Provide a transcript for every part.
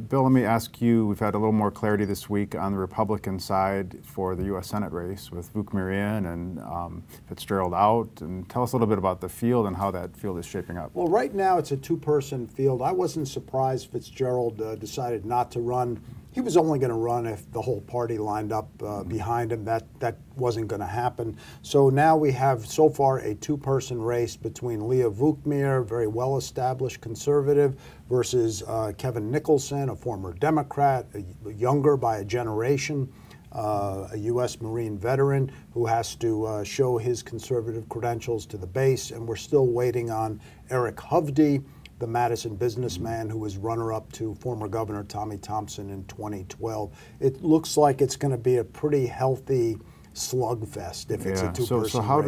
Bill, let me ask you, we've had a little more clarity this week on the Republican side for the U.S. Senate race with Vukmir in and Fitzgerald out. And tell us a little bit about the field and how that field is shaping up. Well, right now it's a two-person field. I wasn't surprised Fitzgerald decided not to run. He was only going to run if the whole party lined up behind him. That wasn't going to happen. So now we have so far a two-person race between Leah Vukmir, very well-established conservative, versus Kevin Nicholson, a former Democrat, younger by a generation, a U.S. Marine veteran who has to show his conservative credentials to the base. And we're still waiting on Eric Hovde, the Madison businessman who was runner-up to former Governor Tommy Thompson in 2012. It looks like it's going to be a pretty healthy slugfest if it's a two-person race. So how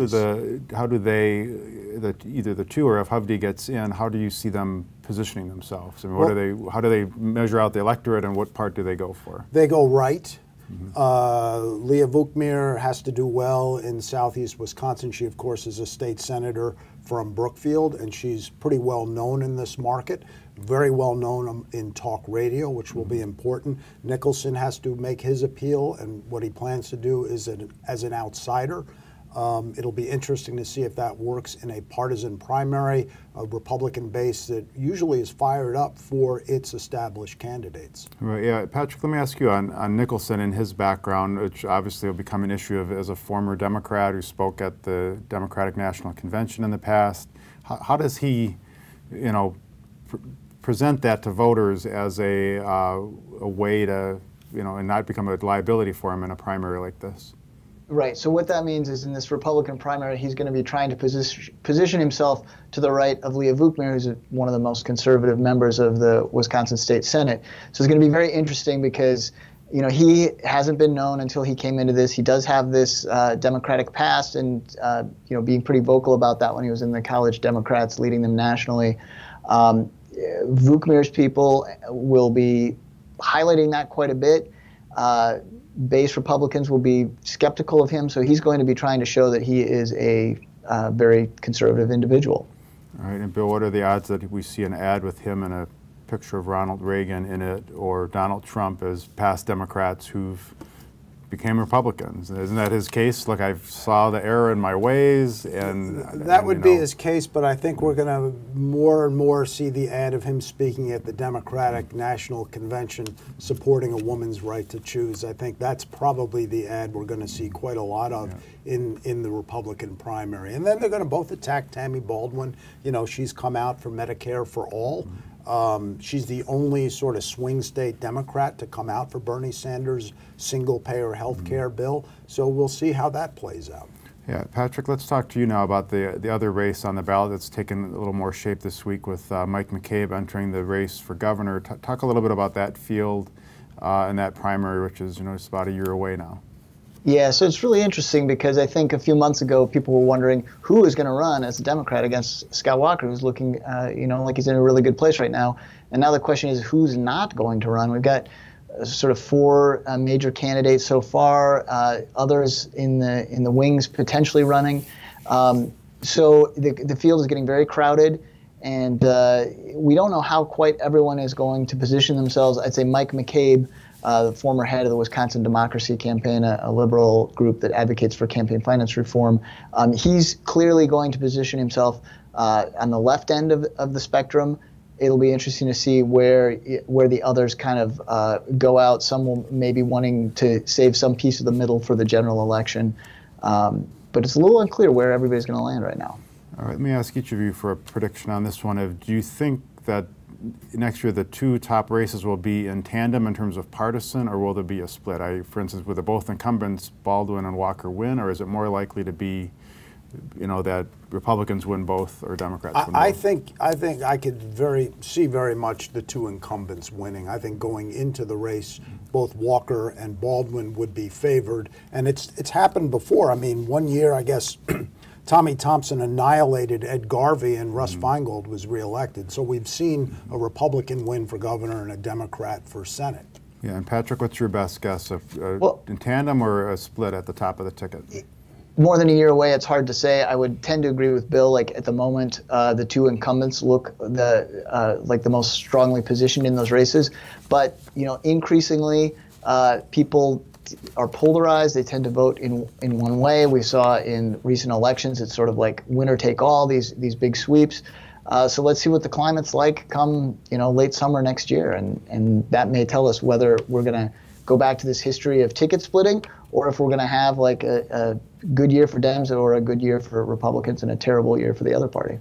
do they, either the two or if Hovde gets in, how do you see them positioning themselves? I mean, how do they measure out the electorate, and what part do they go for? They go right. Leah Vukmir has to do well in southeast Wisconsin. She, of course, is a state senator from Brookfield, and she's pretty well known in this market, very well known in talk radio, which will be important. Nicholson has to make his appeal, and what he plans to do is as an outsider. It'll be interesting to see if that works in a partisan primary, a Republican base that usually is fired up for its established candidates. Right, yeah. Patrick, let me ask you on Nicholson and his background, which obviously will become an issue as a former Democrat who spoke at the Democratic National Convention in the past. How does he, present that to voters as a way to, and not become a liability for him in a primary like this? Right. So what that means is in this Republican primary, he's going to be trying to position himself to the right of Leah Vukmir, who's one of the most conservative members of the Wisconsin State Senate. So it's going to be very interesting because, he hasn't been known until he came into this. He does have this Democratic past and, being pretty vocal about that when he was in the College Democrats, leading them nationally. Vukmir's people will be highlighting that quite a bit. Base Republicans will be skeptical of him, so he's going to be trying to show that he is a very conservative individual. All right, and Bill, what are the odds that we see an ad with him and a picture of Ronald Reagan in it, or Donald Trump as past Democrats who've became Republicans? Isn't that his case? Look, I saw the error in my ways, and that would be his case. But I think we're going to more and more see the ad of him speaking at the Democratic National Convention, supporting a woman's right to choose. I think that's probably the ad we're going to see quite a lot of in the Republican primary. And then they're going to both attack Tammy Baldwin. She's come out for Medicare for all. She's the only sort of swing state Democrat to come out for Bernie Sanders' single-payer health care bill. So we'll see how that plays out. Yeah, Patrick, let's talk to you now about the other race on the ballot that's taken a little more shape this week with Mike McCabe entering the race for governor. Talk a little bit about that field and that primary, which is just about a year away now. Yeah, so it's really interesting because I think a few months ago people were wondering who is going to run as a Democrat against Scott Walker, who's looking, like he's in a really good place right now. And now the question is who's not going to run. We've got sort of four major candidates so far, others in the wings potentially running. So the field is getting very crowded, and we don't know how quite everyone is going to position themselves. I'd say Mike McCabe, the former head of the Wisconsin Democracy Campaign, a liberal group that advocates for campaign finance reform, he's clearly going to position himself on the left end of the spectrum. It'll be interesting to see where the others kind of go out. Some will maybe wanting to save some piece of the middle for the general election. But it's a little unclear where everybody's going to land right now. All right, let me ask each of you for a prediction on this one. Do you think that next year the two top races will be in tandem in terms of partisan, or will there be a split? For instance, will both incumbents, Baldwin and Walker, win, or is it more likely to be, that Republicans win both or Democrats win both? I think I could see very much the two incumbents winning. I think going into the race, both Walker and Baldwin would be favored, and it's happened before. I mean, one year, I guess, Tommy Thompson annihilated Ed Garvey and Russ Feingold was reelected. So we've seen a Republican win for governor and a Democrat for Senate. Yeah, and Patrick, what's your best guess of in tandem or a split at the top of the ticket? more than a year away, it's hard to say. I would tend to agree with Bill. Like at the moment, the two incumbents look like the most strongly positioned in those races. But increasingly, people are polarized. They tend to vote in one way. We saw in recent elections, it's sort of like winner take all. These big sweeps. So let's see what the climate's like come late summer next year, and that may tell us whether we're going to go back to this history of ticket splitting, or if we're going to have like a good year for Dems or a good year for Republicans and a terrible year for the other party.